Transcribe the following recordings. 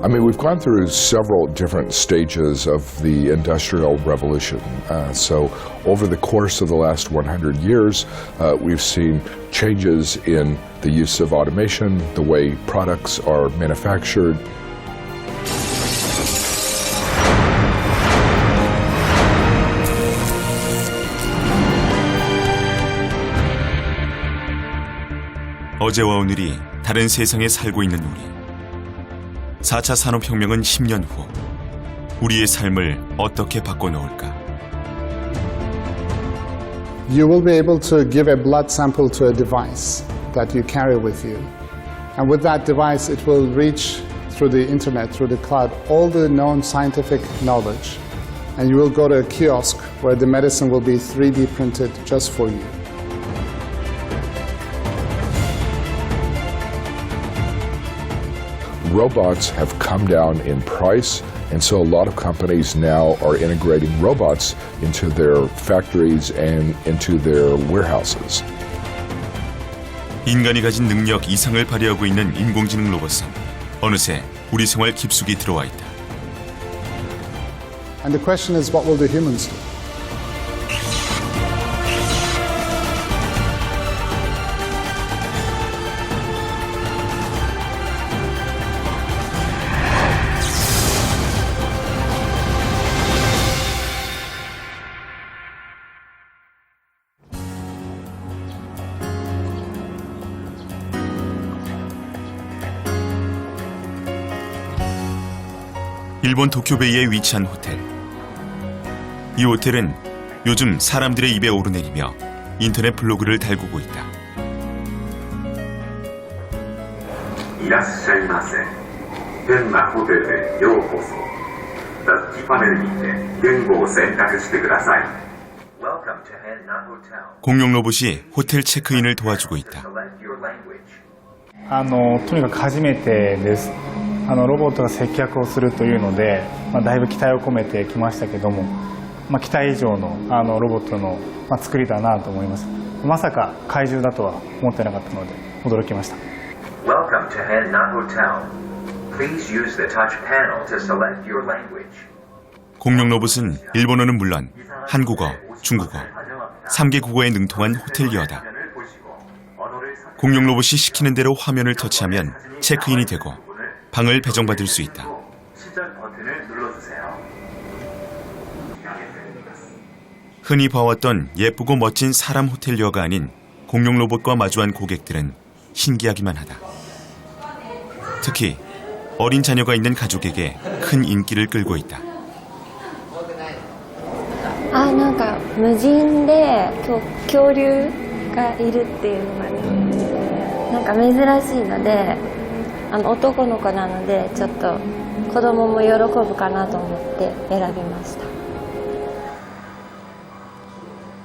I mean, we've gone through several different stages of the Industrial Revolution. So over the course of the last 100 years, we've seen changes in the use of automation, the way products are manufactured. 어제와 오늘이 다른 세상에 살고 있는 우리. 4차 산업혁명은 10년 후 우리의 삶을 어떻게 바꿔놓을까? You will be able to give a blood sample to a device that you carry with you. And with that device, it will reach through the internet, through the cloud, all the known scientific knowledge. And you will go to a kiosk where the medicine will be 3D printed just for you. Robots have come down in price, and so a lot of companies now are integrating robots into their factories and into their warehouses. 인간이 가진 능력 이상을 발휘하고 있는 인공지능 로봇은 어느새 우리 생활 깊숙이 들어와 있다. And the question is, what will the humans do? 일본 도쿄베이에 위치한 호텔. 이 호텔은 요즘 사람들의 입에 오르내리며 인터넷 블로그를 달구고 있다. いらっしゃいませ。変なホテルへようこそ。タッチパネルにて言語を選択してください。Welcome to Henna Hotel. 공룡 로봇이 호텔 체크인을 도와주고 있다. Select your language. とにかく初めてです。ロボットが接客をするというので、だいぶ期待を込めてきましたけども、期待以上のロボットの作りだなと思います。まさか怪獣だとは思ってなかったので驚きました。 Welcome to Henna Hotel. Please use the touch panel to select your language. 공룡 로봇은 일본어는 물론 한국어, 중국어, 3개 국어에 능통한 호텔리어다. 공룡 로봇이 시키는 대로 화면을 터치하면 체크인이 되고 방을 배정받을 수 있다. 시작 버튼을 눌러주세요. 흔히 봐왔던 예쁘고 멋진 사람 호텔리어가 아닌 공룡 로봇과 마주한 고객들은 신기하기만 하다. 특히 어린 자녀가 있는 가족에게 큰 인기를 끌고 있다. なんか無人で恐竜がいるっていうのがね、なんか珍しいので、男の子なのでちょっと子供も喜ぶかなと思って選びました。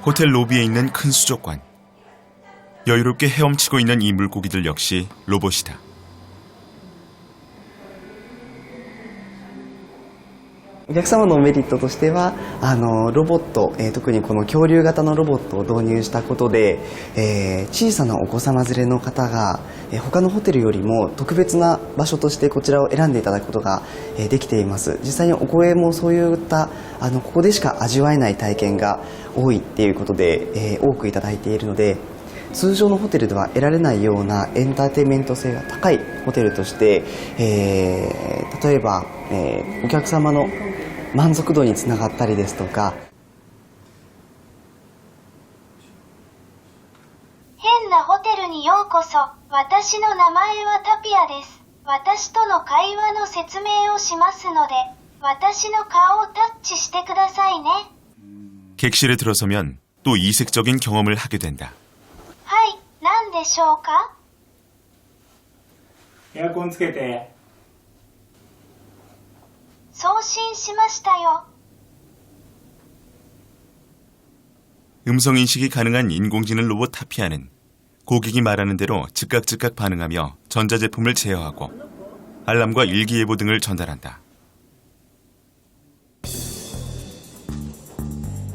호텔 로비에 있는 큰 수족관. 여유롭게 헤엄치고 있는 이 물고기들 역시 로봇이다. お客様のメリットとしてはロボット、特にこの恐竜型のロボットを導入したことで、小さなお子様連れの方が、他のホテルよりも特別な場所としてこちらを選んでいただくことが、できています。実際にお声もそういったここでしか味わえない体験が多いっていうことで、多くいただいているので、通常のホテルでは得られないようなエンターテインメント性が高いホテルとして、例えば、お客様の満足度につながったりですとか。変なホテルにようこそ。私の名前はタピアです。私との会話の説明をしますので、私の顔をタッチしてくださいね。 객실에 들어서면 또 이색적인 경험을 하게 된다. はい、何でしょうか？エアコンつけて。送信しましたよ。 음성 인식이 가능한 인공지능 로봇 타피아는 고객이 말하는 대로 즉각 반응하며 전자제품을 제어하고 알람과 일기예보 등을 전달한다.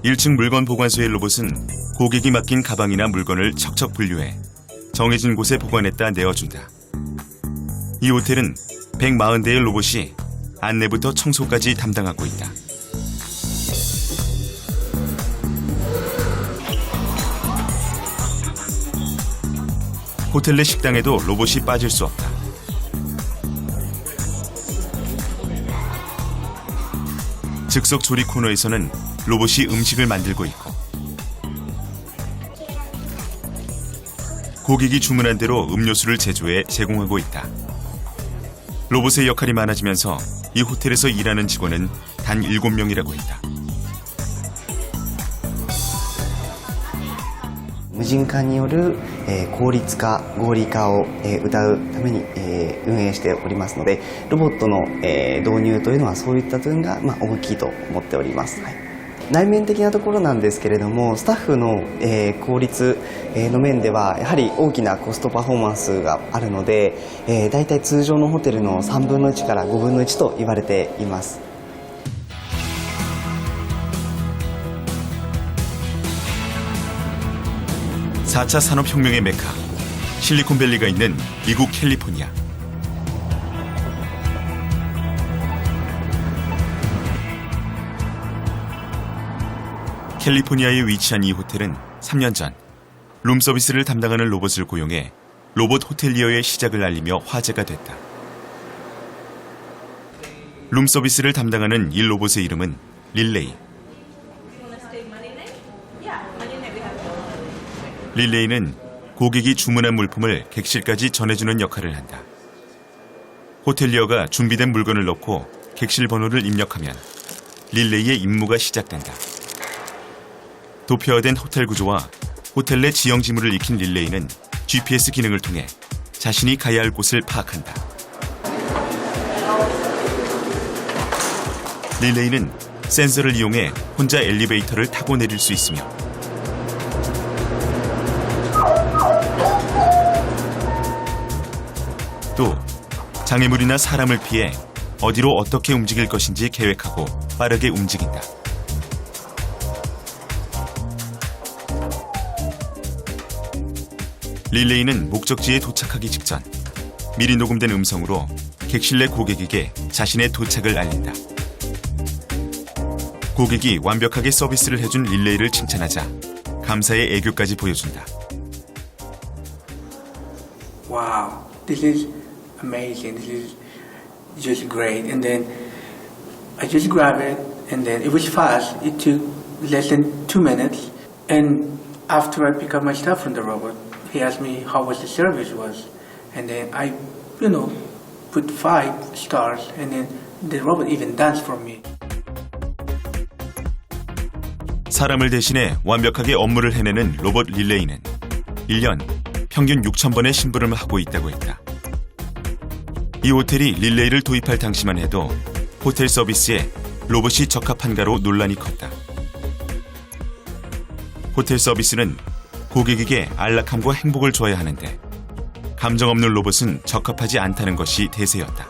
1층 물건 보관소의 로봇은 고객이 맡긴 가방이나 물건을 척척 분류해 정해진 곳에 보관했다 내어준다. 이 호텔은 140대의 로봇이 안내부터 청소까지 담당하고 있다. 호텔 내 식당에도 로봇이 빠질 수 없다. 즉석 조리 코너에서는 로봇이 음식을 만들고 있고, 고객이 주문한 대로 음료수를 제조해 제공하고 있다. 로봇의 역할이 많아지면서 이 호텔에서 일하는 직원은 단 7명이라고 했다. 無人化による、効率化、合理化を、謳うために、運営しておりますので、ロボットの、導入というのはそういった点が、大きいと思っております。はい、内面的なところなんですけれども、スタッフの、効率、の面ではやはり大きなコストパフォーマンスがあるので、だいたい通常のホテルの3分の1から5分の1と言われています。 4차 산업혁명의 메카, 실리콘밸리가 있는 미국 캘리포니아. 캘리포니아에 위치한 이 호텔은 3년 전 룸서비스를 담당하는 로봇을 고용해 로봇 호텔리어의 시작을 알리며 화제가 됐다. 룸서비스를 담당하는 이 로봇의 이름은 릴레이. 릴레이는 고객이 주문한 물품을 객실까지 전해주는 역할을 한다. 호텔리어가 준비된 물건을 넣고 객실 번호를 입력하면 릴레이의 임무가 시작된다. 도표화된 호텔 구조와 호텔 내 지형 지물을 익힌 릴레이는 GPS 기능을 통해 자신이 가야 할 곳을 파악한다. 릴레이는 센서를 이용해 혼자 엘리베이터를 타고 내릴 수 있으며 또 장애물이나 사람을 피해 어디로 어떻게 움직일 것인지 계획하고 빠르게 움직인다. 릴레이는 목적지에 도착하기 직전 미리 녹음된 음성으로 객실 내 고객에게 자신의 도착을 알린다. 고객이 완벽하게 서비스를 해준 릴레이를 칭찬하자 감사의 애교까지 보여준다. Wow, this is amazing. This is just great. And then I just grabbed it, and then it was fast. It took less than 2 minutes. And after I pick up my stuff from the robot, he asked me how was the service was, and then I, put 5 stars, and then the robot even danced for me. 사람을 대신해 완벽하게 업무를 해내는 로봇 릴레이는 1년 평균 6,000번의 심부름을 하고 있다고 했다. 이 호텔이 릴레이를 도입할 당시만 해도 호텔 서비스에 로봇이 적합한가로 논란이 컸다. 호텔 서비스는 고객에게 안락함과 행복을 줘야 하는데 감정 없는 로봇은 적합하지 않다는 것이 대세였다.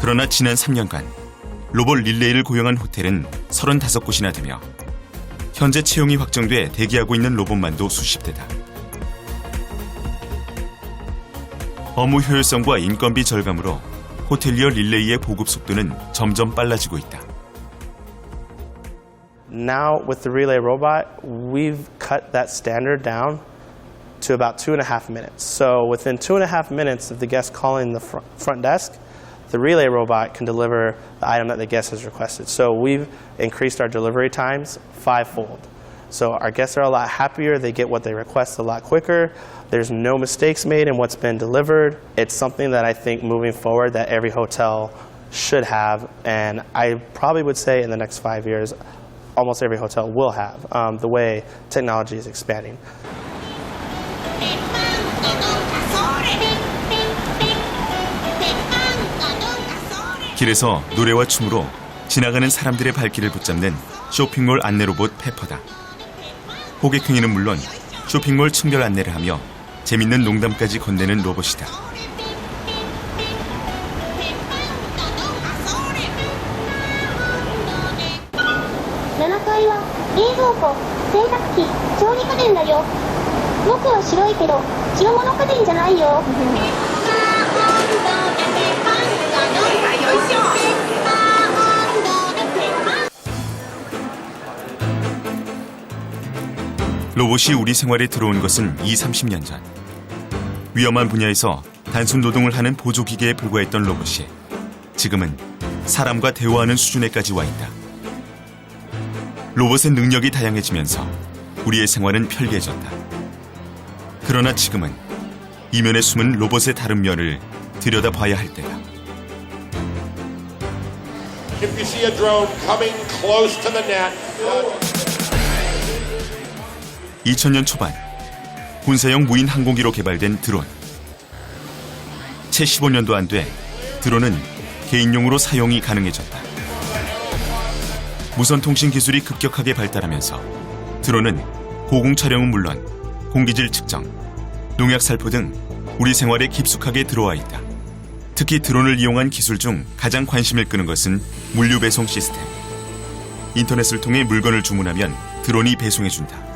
그러나 지난 3년간 로봇 릴레이를 고용한 호텔은 35곳이나 되며 현재 채용이 확정돼 대기하고 있는 로봇만도 수십 대다. 업무 효율성과 인건비 절감으로 호텔리어 릴레이의 보급 속도는 점점 빨라지고 있다. Now with the relay robot, we've cut that standard down to about 2.5 minutes. So within 2.5 minutes of the guest calling the front desk, the relay robot can deliver the item that the guest has requested. So we've increased our delivery times 5-fold. So our guests are a lot happier, they get what they request a lot quicker, there's no mistakes made in what's been delivered. It's something that I think moving forward that every hotel should have, and I probably would say in the next 5 years, almost every hotel will have, the way technology is expanding. 길에서 노래와 춤으로 지나가는 사람들의 발길을 붙잡는 쇼핑몰 안내 로봇 페퍼다. 호객 행위는 물론 쇼핑몰 층별 안내를 하며 재밌는 농담까지 건네는 로봇이다. 7階は冷蔵庫、洗濯機、調理家電だよ。僕は白いけど白物家電じゃないよ。 로봇이 우리 생활에 들어온 것은 20-30년 전. 위험한 분야에서 단순 노동을 하는 보조기계에 불과했던 로봇이 지금은 사람과 대화하는 수준에까지 와 있다. 로봇의 능력이 다양해지면서 우리의 생활은 편리해졌다. 그러나 지금은 이면에 숨은 로봇의 다른 면을 들여다봐야 할 때다. If you see a drone coming close to the net, 2000년 초반 군사용 무인 항공기로 개발된 드론. 채 15년도 안 돼 드론은 개인용으로 사용이 가능해졌다. 무선통신 기술이 급격하게 발달하면서 드론은 고공 촬영은 물론 공기질 측정, 농약 살포 등 우리 생활에 깊숙하게 들어와 있다. 특히 드론을 이용한 기술 중 가장 관심을 끄는 것은 물류 배송 시스템. 인터넷을 통해 물건을 주문하면 드론이 배송해준다.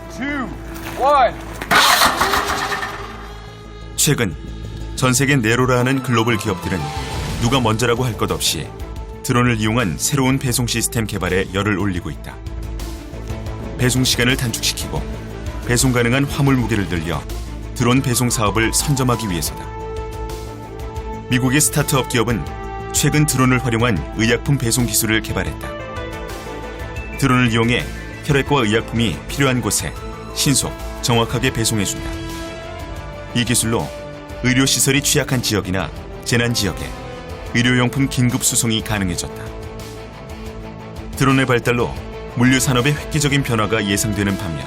최근 전 세계 네로라 하는 글로벌 기업들은 누가 먼저라고 할 것 없이 드론을 이용한 새로운 배송 시스템 개발에 열을 올리고 있다. 배송 시간을 단축시키고 배송 가능한 화물 무게를 늘려 드론 배송 사업을 선점하기 위해서다. 미국의 스타트업 기업은 최근 드론을 활용한 의약품 배송 기술을 개발했다. 드론을 이용해 혈액과 의약품이 필요한 곳에 신속, 정확하게 배송해준다. 이 기술로 의료시설이 취약한 지역이나 재난지역에 의료용품 긴급 수송이 가능해졌다. 드론의 발달로 물류산업의 획기적인 변화가 예상되는 반면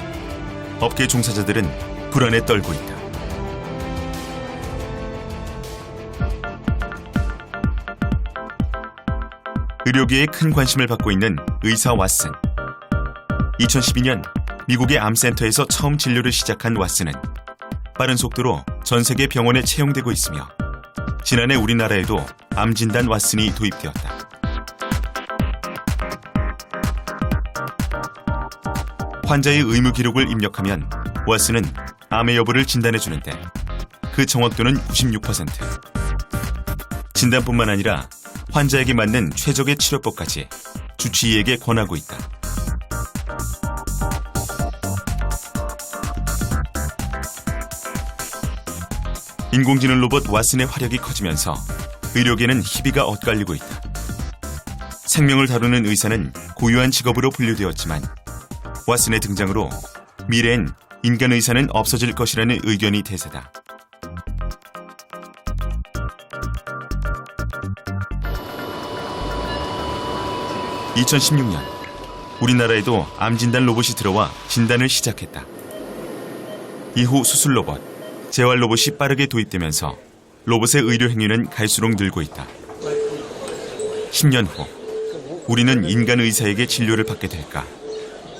업계 종사자들은 불안에 떨고 있다. 의료계에 큰 관심을 받고 있는 의사 왓슨. 2012년 미국의 암센터에서 처음 진료를 시작한 왓슨은 빠른 속도로 전 세계 병원에 채용되고 있으며 지난해 우리나라에도 암진단 왓슨이 도입되었다. 환자의 의무 기록을 입력하면 왓슨은 암의 여부를 진단해주는데 그 정확도는 96%. 진단뿐만 아니라 환자에게 맞는 최적의 치료법까지 주치의에게 권하고 있다. 인공지능 로봇 왓슨의 화력이 커지면서 의료계는 희비가 엇갈리고 있다. 생명을 다루는 의사는 고유한 직업으로 분류되었지만 왓슨의 등장으로 미래엔 인간 의사는 없어질 것이라는 의견이 대세다. (2016년) 우리나라에도 암진단 로봇이 들어와 진단을 시작했다. 이후 수술 로봇, 재활 로봇이 빠르게 도입되면서 로봇의 의료 행위는 갈수록 늘고 있다. 10년 후 우리는 인간 의사에게 진료를 받게 될까?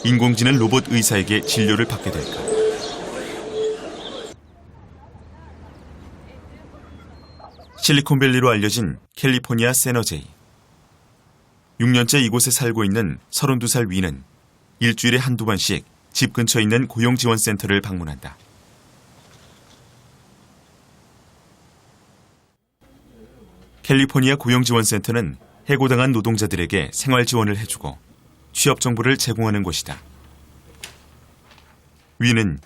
인공지능 로봇 의사에게 진료를 받게 될까? 실리콘밸리로 알려진 캘리포니아 세너제이. 6년째 이곳에 살고 있는 32살 위는 일주일에 한두 번씩 집 근처에 있는 고용지원센터를 방문한다. 캘리포니아 고용지원센터는 해고당한 노동자들에게 생활 지원을 해주고 취업 정보를 제공하는 곳이다. 위는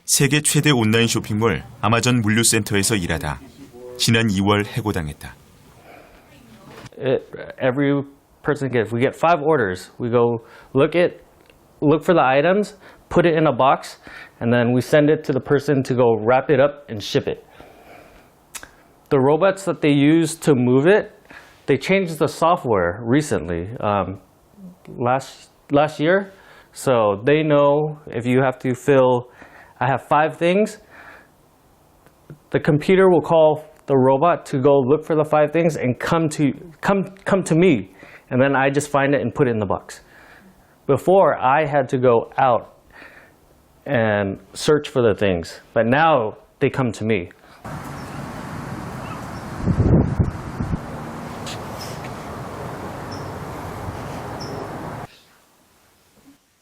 세계 최대 온라인 쇼핑몰 아마존 물류센터에서 일하다 지난 2월 해고당했다. Every person we get 5 orders. We go look for the items, put it in a box, and then we send it to the person to go wrap it up and ship it. The robots that they use to move it, they changed the software recently, last year. So they know if you have to fill, I have 5 things, the computer will call the robot to go look for the 5 things and come to me, and then I just find it and put it in the box. Before, I had to go out and search for the things, but now they come to me.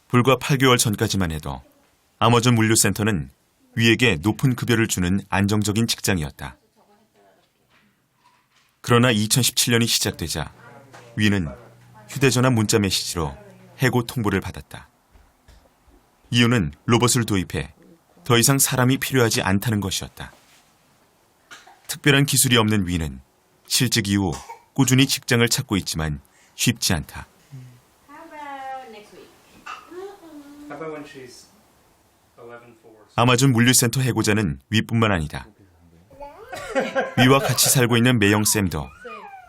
불과 8개월 전까지만 해도 아마존 물류센터는 위에게 높은 급여를 주는 안정적인 직장이었다. 그러나 2017년이 시작되자 위는 휴대전화 문자 메시지로 해고 통보를 받았다. 이유는 로봇을 도입해 더 이상 사람이 필요하지 않다는 것이었다. 특별한 기술이 없는 위는 실직 이후 꾸준히 직장을 찾고 있지만 쉽지 않다. 아마존 물류센터 해고자는 위뿐만 아니다. 위와 같이 살고 있는 매영쌤도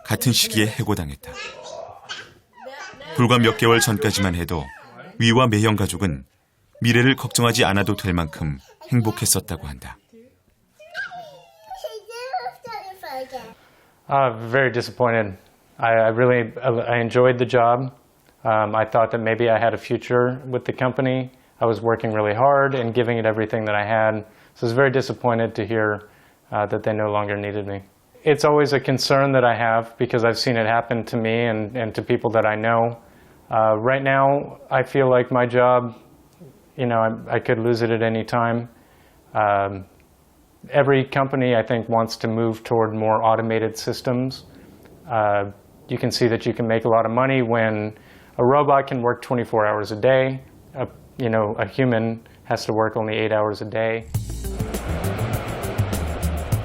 같은 시기에 해고당했다. 불과 몇 개월 전까지만 해도 위와 매영 가족은 미래를 걱정하지 않아도 될 만큼 행복했었다고 한다. Very disappointed. I enjoyed the job. I thought that maybe I had a future with the company. I was working really hard and giving it everything that I had. So I was very disappointed to hear that they no longer needed me. It's always a concern that I have because I've seen it happen to me and to people that I know. Right now, I feel like my job, I could lose it at any time. Every company, I think, wants to move toward more automated systems. You can see that you can make a lot of money when a robot can work 24 hours a day. A human has to work only 8 hours a day.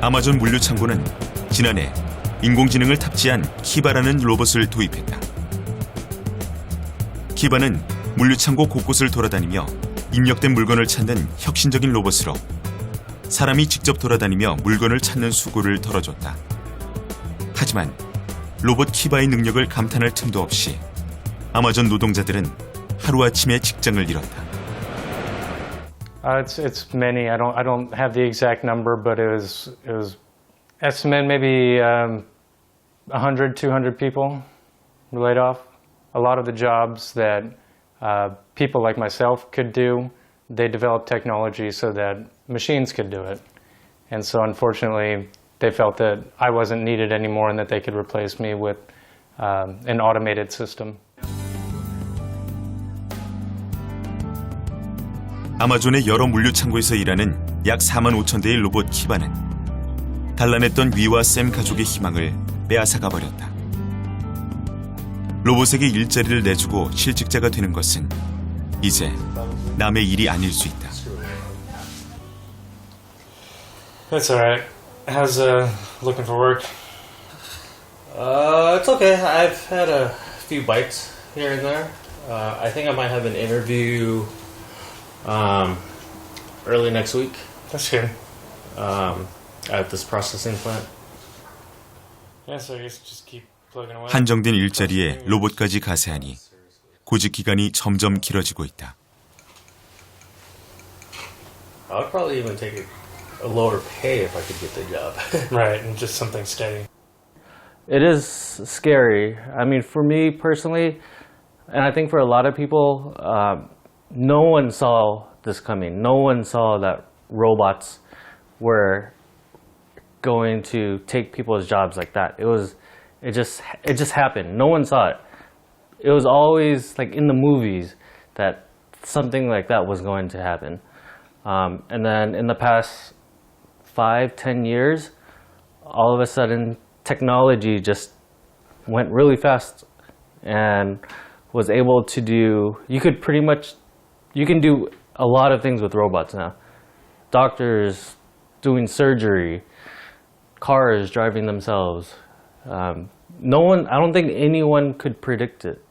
아마존 물류 창고는 지난해 인공지능을 탑재한 키바라는 로봇을 도입했다. 키바는 물류 창고 곳곳을 돌아다니며 입력된 물건을 찾는 혁신적인 로봇으로 사람이 직접 돌아다니며 물건을 찾는 수고를 덜어줬다. 하지만 로봇 키바의 능력을 감탄할 틈도 없이 아마존 노동자들은 하루아침에 직장을 잃었다. It's many. I don't have the exact number, but it was estimated maybe 100, 200 people were laid off. A lot of the jobs that people like myself could do, they developed technology so that machines could do it. And so unfortunately, they felt that I wasn't needed anymore and that they could replace me with an automated system. 아마존의 여러 물류 창고에서 일하는 약 4만 5천 대의 로봇 키바는 단란했던 위와 샘 가족의 희망을 빼앗아가 버렸다. 로봇에게 일자리를 내주고 실직자가 되는 것은 이제 남의 일이 아닐 수 있다. That's alright. How's looking for work? It's okay. I've had a few bites here and there. I think I might have an interview early next week. That's good. At this processing plant. Yeah, so I guess just keep plugging away. 한정된 일자리에 로봇까지 가세하니 구직 기간이 점점 길어지고 있다. I would probably even take a lower pay if I could get the job. Right, and just something steady. It is scary. I mean, for me personally, and I think for a lot of people, no one saw this coming. No one saw that robots were going to take people's jobs like that. It just happened. No one saw it. It was always like in the movies that something like that was going to happen. And then in the past 5-10 years, all of a sudden technology just went really fast and was able to do, you can do a lot of things with robots now. Doctors doing surgery, cars driving themselves. I don't think anyone could predict it.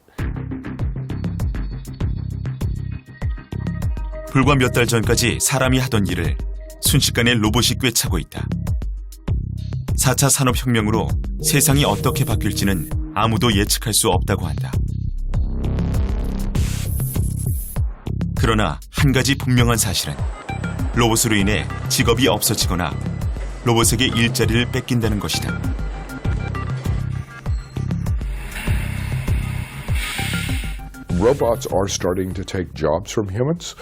불과 몇 달 전까지 사람이 하던 일을 순식간에 로봇이 꿰차고 있다. 4차 산업혁명으로 세상이 어떻게 바뀔지는 아무도 예측할 수 없다고 한다. 그러나 한 가지 분명한 사실은 로봇으로 인해 직업이 없어지거나 로봇에게 일자리를 뺏긴다는 것이다. Robots are starting to take jobs from humans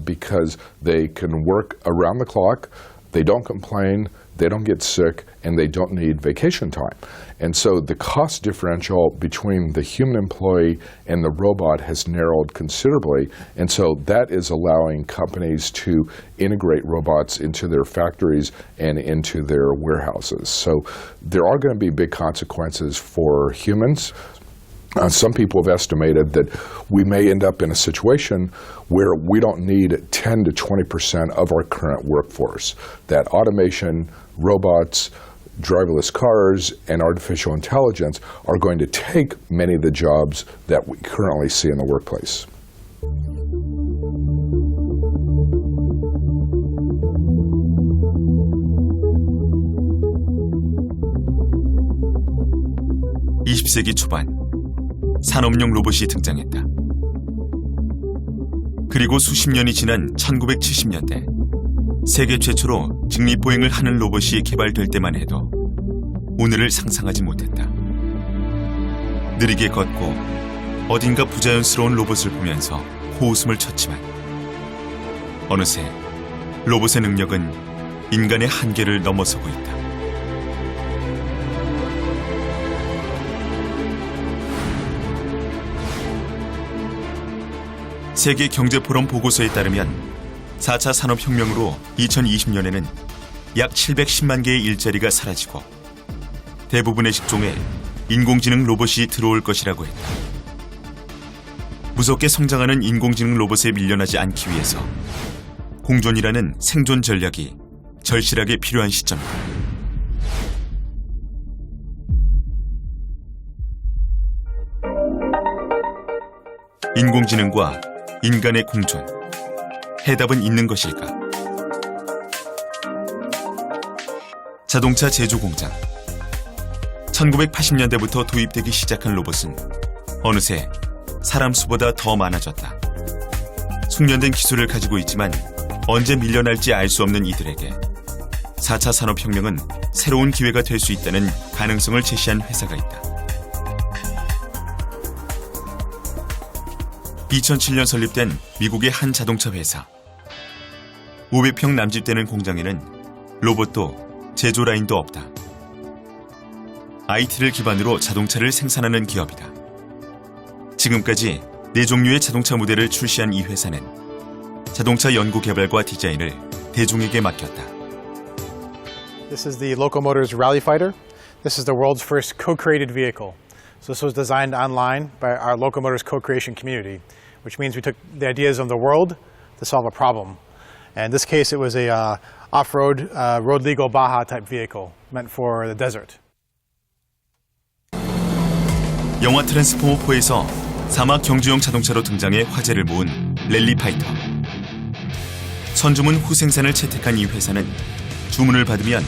because they can work around the clock, they don't complain, they don't get sick, and they don't need vacation time. And so the cost differential between the human employee and the robot has narrowed considerably. And so that is allowing companies to integrate robots into their factories and into their warehouses. So there are going to be big consequences for humans. Some people have estimated that we may end up in a situation where we don't need 10 to 20% of our current workforce. That automation, robots, driverless cars, and artificial intelligence are going to take many of the jobs that we currently see in the workplace. (20세기) 초반 산업용 로봇이 등장했다. 그리고 수십 년이 지난 1970년대 세계 최초로 직립보행을 하는 로봇이 개발될 때만 해도 오늘을 상상하지 못했다. 느리게 걷고 어딘가 부자연스러운 로봇을 보면서 호웃음을 쳤지만 어느새 로봇의 능력은 인간의 한계를 넘어서고 있다. 세계경제포럼 보고서에 따르면 4차 산업혁명으로 2020년에는 약 710만 개의 일자리가 사라지고 대부분의 직종에 인공지능 로봇이 들어올 것이라고 했다. 무섭게 성장하는 인공지능 로봇에 밀려나지 않기 위해서 공존이라는 생존 전략이 절실하게 필요한 시점이다. 인공지능과 인간의 공존, 해답은 있는 것일까? 자동차 제조 공장. 1980년대부터 도입되기 시작한 로봇은 어느새 사람 수보다 더 많아졌다. 숙련된 기술을 가지고 있지만 언제 밀려날지 알 수 없는 이들에게 4차 산업혁명은 새로운 기회가 될 수 있다는 가능성을 제시한 회사가 있다. 2007년 설립된 미국의 한 자동차 회사. 500평 남짓되는 공장에는 로봇도 제조 라인도 없다. IT를 기반으로 자동차를 생산하는 기업이다. 지금까지 4종류의 자동차 모델을 출시한 이 회사는 자동차 연구 개발과 디자인을 대중에게 맡겼다. This is the Locomotors Rally Fighter. This is the world's first co-created vehicle. So this was designed online by our Locomotors co-creation community, which means we took the ideas of the world to solve a problem. And in this case, it was a off-road, road legal Baja type vehicle meant for the desert. 영화 트랜스포머 4에서 사막 경주용 자동차로 등장해 화제를 모은 랠리 파이터. 선주문 후 생산을 채택한 이 회사는 주문을 받으면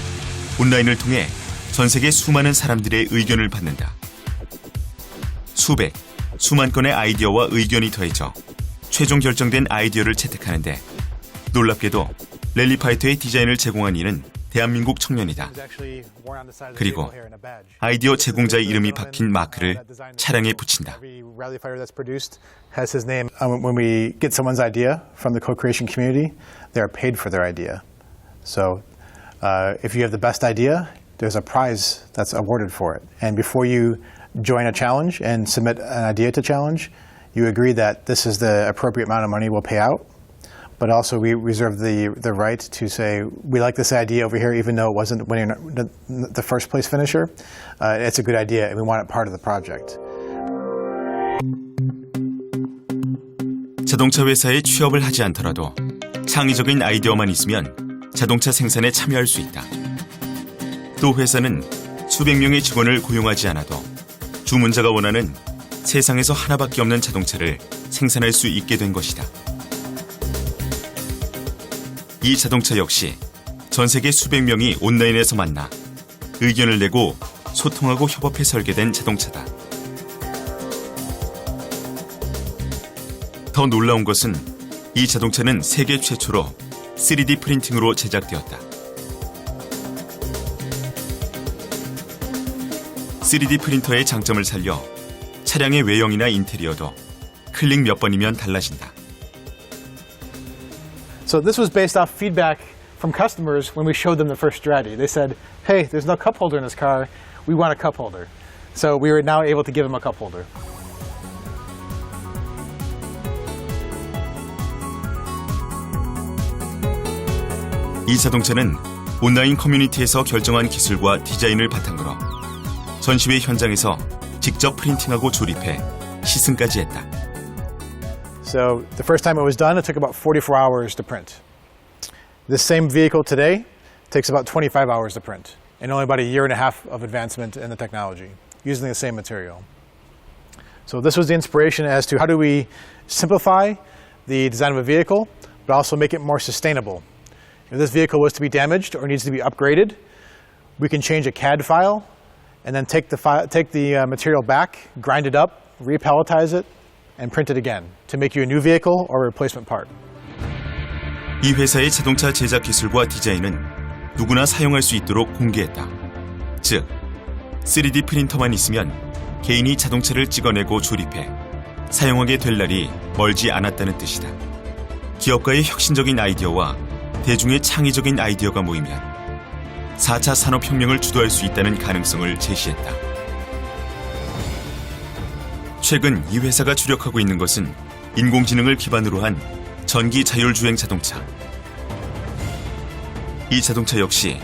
온라인을 통해 전 세계 수많은 사람들의 의견을 받는다. 수백, 수만 건의 아이디어와 의견이 더해져 최종 결정된 아이디어를 채택하는데 놀랍게도 랠리 파이터의 디자인을 제공한 이는 대한민국 청년이다. 그리고 아이디어 제공자의 이름이 박힌 마크를 차량에 붙인다. Has his name. When we get someone's idea from the co-creation community, they are paid for their idea. So if you have the best idea, there's a prize that's awarded for it. And before you join a challenge and submit an idea to challenge, you agree that this is the appropriate amount of money we'll pay out. But also we reserve the right to say, we like this idea over here, even though it wasn't winning the first place finisher. It's a good idea and we want it part of the project. 자동차 회사에 취업을 하지 않더라도 창의적인 아이디어만 있으면 자동차 생산에 참여할 수 있다. 또 회사는 수백 명의 직원을 고용하지 않아도 주문자가 원하는 세상에서 하나밖에 없는 자동차를 생산할 수 있게 된 것이다. 이 자동차 역시 전 세계 수백 명이 온라인에서 만나 의견을 내고 소통하고 협업해 설계된 자동차다. 더 놀라운 것은 이 자동차는 세계 최초로 3D 프린팅으로 제작되었다. 3D 프린터의 장점을 살려 차량의 외형이나 인테리어도 클릭 몇 번이면 달라진다. So this was based off feedback from customers when we showed them the first strategy. They said, hey, there's no cup holder in this car. we want a cup holder. So we were now able to give him a cup holder. 이 자동차는 온라인 커뮤니티에서 결정한 기술과 디자인을 바탕으로 전시회 현장에서 직접 프린팅하고 조립해 시승까지 했다. So the first time it was done, it took about 44 hours to print. This same vehicle today takes about 25 hours to print, and only about a year and a half of advancement in the technology, using the same material. So this was the inspiration as to how do we simplify the design of a vehicle, but also make it more sustainable. If this vehicle was to be damaged or needs to be upgraded, we can change a CAD file and then take the material back, grind it up, repalletize it, and print it again to make you a new vehicle or a replacement part. 이 회사의 자동차 제작 기술과 디자인은 누구나 사용할 수 있도록 공개했다. 즉, 3D 프린터만 있으면 개인이 자동차를 찍어내고 조립해 사용하게 될 날이 멀지 않았다는 뜻이다. 기업가의 혁신적인 아이디어와 대중의 창의적인 아이디어가 모이면 4차 산업혁명을 주도할 수 있다는 가능성을 제시했다. 최근 이 회사가 주력하고 있는 것은 인공지능을 기반으로 한 전기 자율주행 자동차. 이 자동차 역시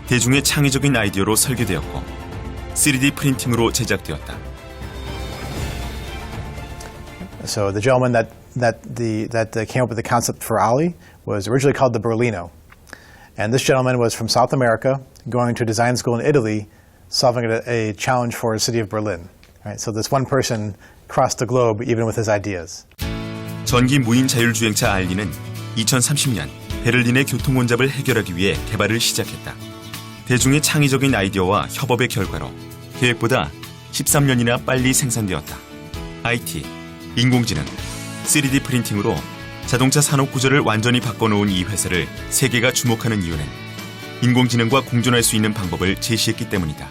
대중의 창의적인 아이디어로 설계되었고 3D 프린팅으로 제작되었다. So the gentleman that came up with the concept for Ollie was originally called the Berlino. And this gentleman was from South America, going to a design school in Italy, solving a challenge for the city of Berlin. Right? So this one person crossed the globe even with his ideas. 전기 무인 자율주행차 알리는 2030년 베를린의 교통 혼잡을 해결하기 위해 개발을 시작했다. 대중의 창의적인 아이디어와 협업의 결과로 계획보다 13년이나 빨리 생산되었다. IT, 인공지능, 3D 프린팅으로 자동차 산업 구조를 완전히 바꿔놓은 이 회사를 세계가 주목하는 이유는 인공지능과 공존할 수 있는 방법을 제시했기 때문이다.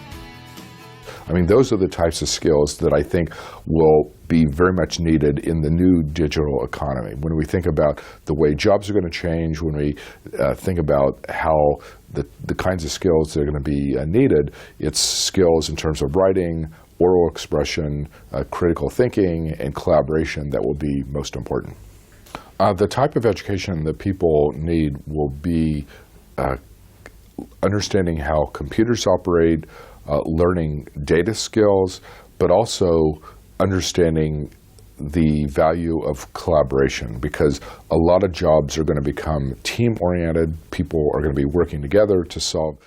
I mean, those are the types of skills that I think will be very much needed in the new digital economy. When we think about the way jobs are going to change, when we think about how the kinds of skills that are going to be needed, it's skills in terms of writing, oral expression, critical thinking, and collaboration that will be most important. The type of education that people need will be understanding how computers operate, learning data skills, but also understanding the value of collaboration, because a lot of jobs are going to become team-oriented. People are going to be working together to solve